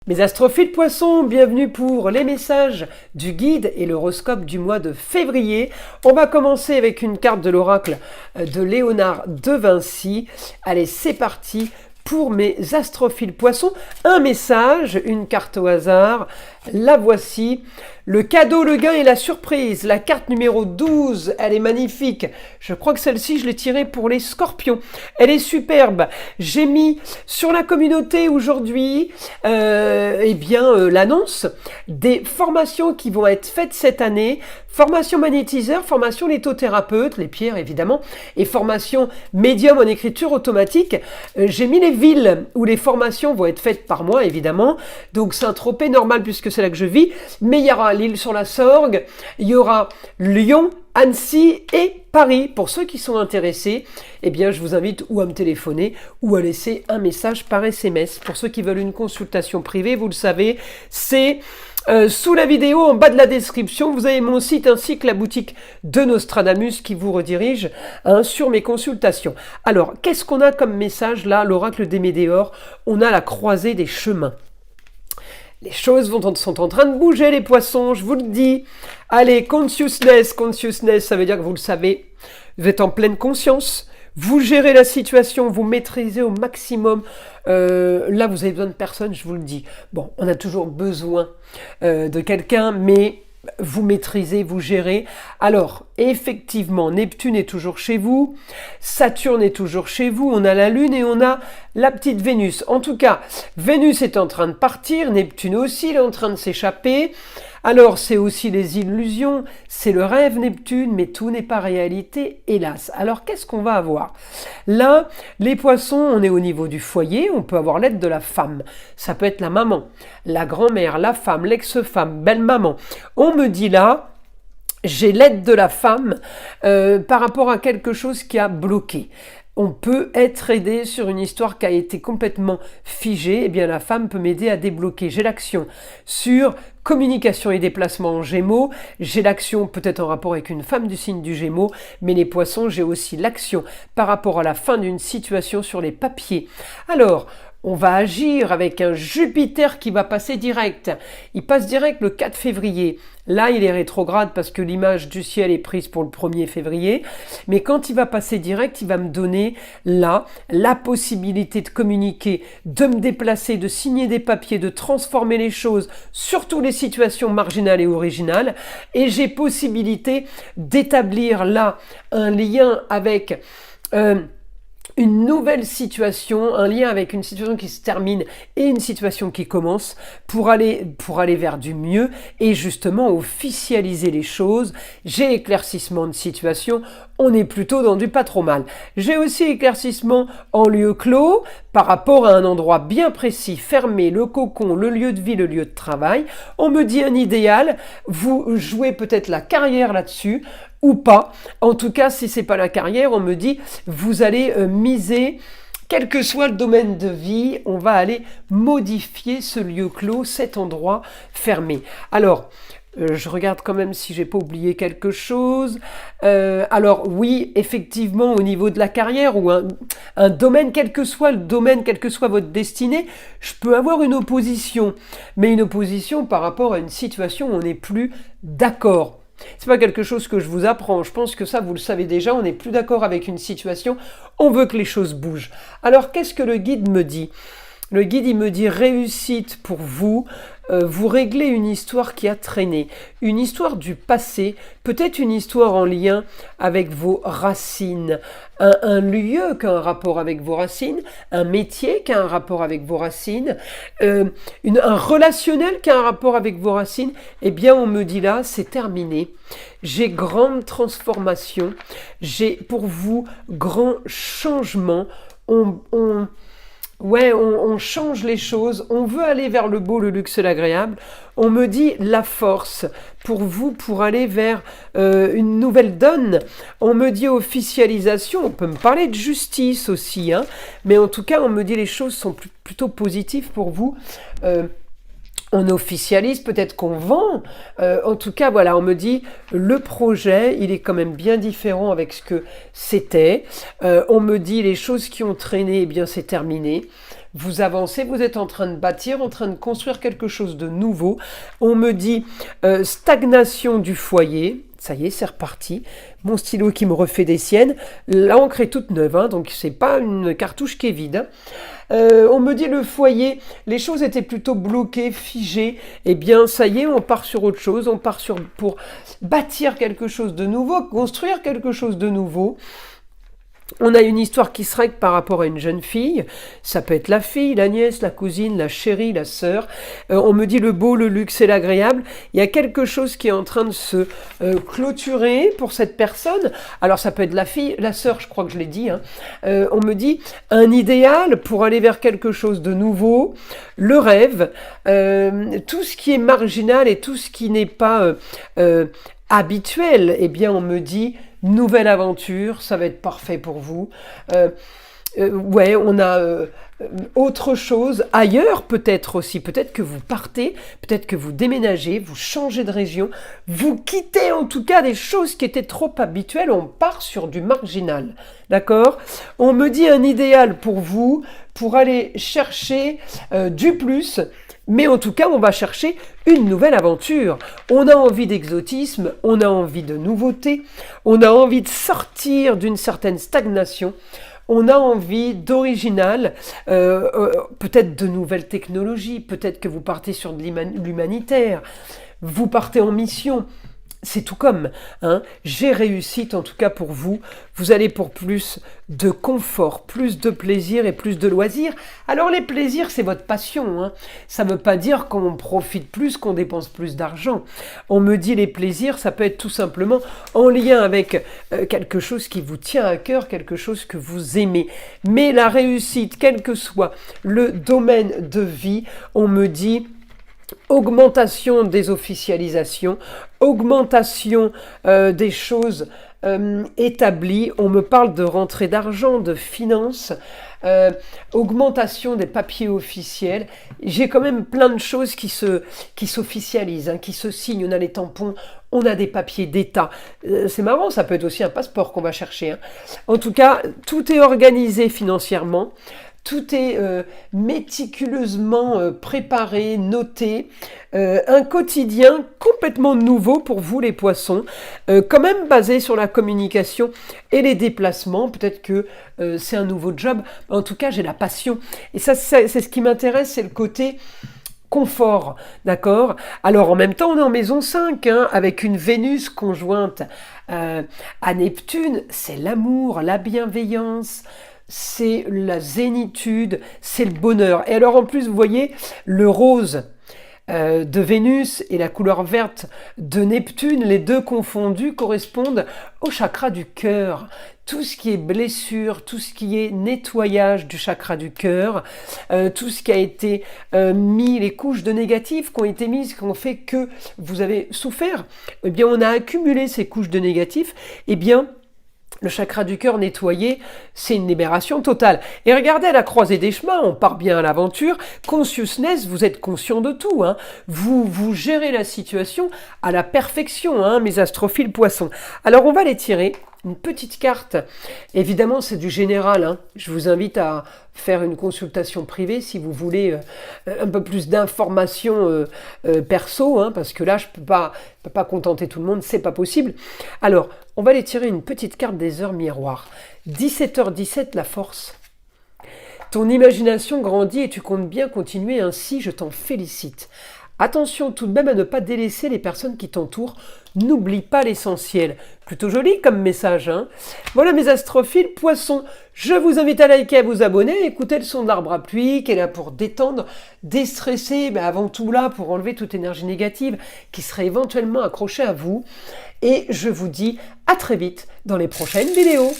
Mes astrophiles poissons, bienvenue pour les messages du guide et l'horoscope du mois de février. On va commencer avec une carte de l'oracle de Léonard de Vinci. Allez, c'est parti pour mes astrophiles poissons. Un message, une carte au hasard. La voici. Le cadeau, le gain et la surprise. La carte numéro 12, elle est magnifique. Je crois que celle-ci, je l'ai tirée pour les scorpions. Elle est superbe. J'ai mis sur la communauté aujourd'hui l'annonce des formations qui vont être faites cette année. Formation magnétiseur, formation lithothérapeute, les pierres évidemment, et formation médium en écriture automatique. J'ai mis les villes où les formations vont être faites par moi évidemment. Donc Saint-Tropez, normal puisque c'est là que je vis. Mais il y aura l'Île-sur-la-Sorgue, il y aura Lyon, Annecy et Paris. Pour ceux qui sont intéressés, eh bien, je vous invite ou à me téléphoner ou à laisser un message par SMS. Pour ceux qui veulent une consultation privée, vous le savez, c'est sous la vidéo, en bas de la description, vous avez mon site ainsi que la boutique de Nostradamus qui vous redirige sur mes consultations. Alors, qu'est-ce qu'on a comme message là, l'oracle des Médéors? On a la croisée des chemins. Les choses sont en train de bouger, les poissons, je vous le dis. Allez, consciousness, ça veut dire que vous le savez, vous êtes en pleine conscience, vous gérez la situation, vous maîtrisez au maximum. Là, vous avez besoin de personne, je vous le dis. Bon, on a toujours besoin de quelqu'un, mais vous maîtrisez, vous gérez. Alors, effectivement, Neptune est toujours chez vous, Saturne est toujours chez vous, on a la Lune et on a la petite Vénus. En tout cas, Vénus est en train de partir, Neptune aussi, il est en train de s'échapper. Alors, c'est aussi les illusions, c'est le rêve Neptune, mais tout n'est pas réalité, hélas. Alors, qu'est-ce qu'on va avoir? Là, les poissons, on est au niveau du foyer, on peut avoir l'aide de la femme. Ça peut être la maman, la grand-mère, la femme, l'ex-femme, belle-maman. On me dit là, j'ai l'aide de la femme par rapport à quelque chose qui a bloqué. On peut être aidé sur une histoire qui a été complètement figée. Eh bien, la femme peut m'aider à débloquer. J'ai l'action sur communication et déplacement en Gémeaux. J'ai l'action peut-être en rapport avec une femme du signe du Gémeaux. Mais les poissons, j'ai aussi l'action par rapport à la fin d'une situation sur les papiers. Alors, on va agir avec un Jupiter qui va passer direct. Il passe direct le 4 février. Là, il est rétrograde parce que l'image du ciel est prise pour le 1er février. Mais quand il va passer direct, il va me donner là la possibilité de communiquer, de me déplacer, de signer des papiers, de transformer les choses, surtout les situations marginales et originales. Et j'ai possibilité d'établir là un lien avec une nouvelle situation, un lien avec une situation qui se termine et une situation qui commence pour aller vers du mieux et justement officialiser les choses. J'ai éclaircissement de situation, on est plutôt dans du pas trop mal. J'ai aussi éclaircissement en lieu clos par rapport à un endroit bien précis, fermé, le cocon, le lieu de vie, le lieu de travail. On me dit un idéal, vous jouez peut-être la carrière là-dessus, ou pas. En tout cas, si c'est pas la carrière, on me dit, vous allez miser, quel que soit le domaine de vie, on va aller modifier ce lieu clos, cet endroit fermé. Alors, je regarde quand même si j'ai pas oublié quelque chose. Alors oui, effectivement, au niveau de la carrière ou un domaine, quel que soit le domaine, quelle que soit votre destinée, je peux avoir une opposition. Mais une opposition par rapport à une situation où on n'est plus d'accord. C'est pas quelque chose que je vous apprends, je pense que ça vous le savez déjà, on n'est plus d'accord avec une situation, on veut que les choses bougent. Alors qu'est-ce que le guide me dit? Le guide il me dit réussite pour vous, vous réglez une histoire qui a traîné, une histoire du passé, peut-être une histoire en lien avec vos racines, un lieu qui a un rapport avec vos racines, un métier qui a un rapport avec vos racines, un relationnel qui a un rapport avec vos racines. Eh bien, on me dit là, c'est terminé. J'ai grande transformation, j'ai pour vous grand changement. On change les choses, on veut aller vers le beau, le luxe et l'agréable. On me dit la force pour vous, pour aller vers une nouvelle donne. On me dit officialisation, on peut me parler de justice aussi, mais en tout cas, on me dit les choses sont plutôt positives pour vous. On officialise, peut-être qu'on vend. En tout cas, voilà, on me dit le projet, il est quand même bien différent avec ce que c'était. On me dit les choses qui ont traîné, eh bien c'est terminé. vous avancez, vous êtes en train de bâtir, en train de construire quelque chose de nouveau. On me dit stagnation du foyer. Ça y est, c'est reparti. Mon stylo qui me refait des siennes. L'encre est toute neuve, hein, donc c'est pas une cartouche qui est vide. On me dit le foyer, les choses étaient plutôt bloquées, figées. Eh bien, ça y est, on part sur autre chose. On part pour bâtir quelque chose de nouveau, construire quelque chose de nouveau. On a une histoire qui se règle par rapport à une jeune fille. Ça peut être la fille, la nièce, la cousine, la chérie, la sœur. On me dit le beau, le luxe et l'agréable. Il y a quelque chose qui est en train de se clôturer pour cette personne. Alors ça peut être la fille, la sœur, je crois que je l'ai dit. Hein. On me dit un idéal pour aller vers quelque chose de nouveau. Le rêve. Tout ce qui est marginal et tout ce qui n'est pas habituel. Eh bien, on me dit... nouvelle aventure, ça va être parfait pour vous. Ouais, on a autre chose ailleurs peut-être aussi. Peut-être que vous partez, peut-être que vous déménagez, vous changez de région, vous quittez en tout cas des choses qui étaient trop habituelles. On part sur du marginal, d'accord ? On me dit un idéal pour vous, pour aller chercher du plus. Mais en tout cas, on va chercher une nouvelle aventure. On a envie d'exotisme, on a envie de nouveauté, on a envie de sortir d'une certaine stagnation, on a envie d'original, peut-être de nouvelles technologies, peut-être que vous partez sur de l'humanitaire, vous partez en mission. C'est tout comme, hein. J'ai réussite en tout cas pour vous. Vous allez pour plus de confort, plus de plaisir et plus de loisirs. Alors les plaisirs, c'est votre passion, hein. Ça ne veut pas dire qu'on profite plus, qu'on dépense plus d'argent. On me dit les plaisirs, ça peut être tout simplement en lien avec quelque chose qui vous tient à cœur, quelque chose que vous aimez. Mais la réussite, quel que soit le domaine de vie, on me dit... augmentation des officialisations, augmentation des choses établies. On me parle de rentrée d'argent, de finances, augmentation des papiers officiels. J'ai quand même plein de choses qui s'officialisent, hein, qui se signent. On a les tampons, on a des papiers d'État. C'est marrant, ça peut être aussi un passeport qu'on va chercher, hein. En tout cas, tout est organisé financièrement. Tout est méticuleusement préparé, noté. Un quotidien complètement nouveau pour vous les poissons, quand même basé sur la communication et les déplacements. Peut-être que c'est un nouveau job. En tout cas, j'ai la passion. Et ça, c'est ce qui m'intéresse, c'est le côté... confort, d'accord ? Alors en même temps, on est en maison 5, hein, avec une Vénus conjointe à Neptune. C'est l'amour, la bienveillance, c'est la zénitude, c'est le bonheur. Et alors en plus, vous voyez, le rose de Vénus et la couleur verte de Neptune, les deux confondus, correspondent au chakra du cœur. Tout ce qui est blessure, tout ce qui est nettoyage du chakra du cœur, tout ce qui a été mis, les couches de négatifs qui ont été mises, qui ont fait que vous avez souffert, eh bien on a accumulé ces couches de négatifs, eh bien le chakra du cœur nettoyé, c'est une libération totale. Et regardez, à la croisée des chemins, on part bien à l'aventure. Consciousness, vous êtes conscient de tout, hein. Vous gérez la situation à la perfection, hein, mes astrophiles poissons. Alors, on va les tirer. Une petite carte. Évidemment, c'est du général, hein. Je vous invite à faire une consultation privée si vous voulez un peu plus d'informations perso, hein, parce que là, je peux pas contenter tout le monde, c'est pas possible. Alors, on va les tirer une petite carte des heures miroirs. 17h17, la force. Ton imagination grandit et tu comptes bien continuer ainsi, je t'en félicite. Attention tout de même à ne pas délaisser les personnes qui t'entourent. N'oublie pas l'essentiel. Plutôt joli comme message, hein. Voilà mes astrophiles poissons. Je vous invite à liker, à vous abonner, à écouter le son de l'arbre à pluie qui est là pour détendre, déstresser, mais avant tout là pour enlever toute énergie négative qui serait éventuellement accrochée à vous. Et je vous dis à très vite dans les prochaines vidéos.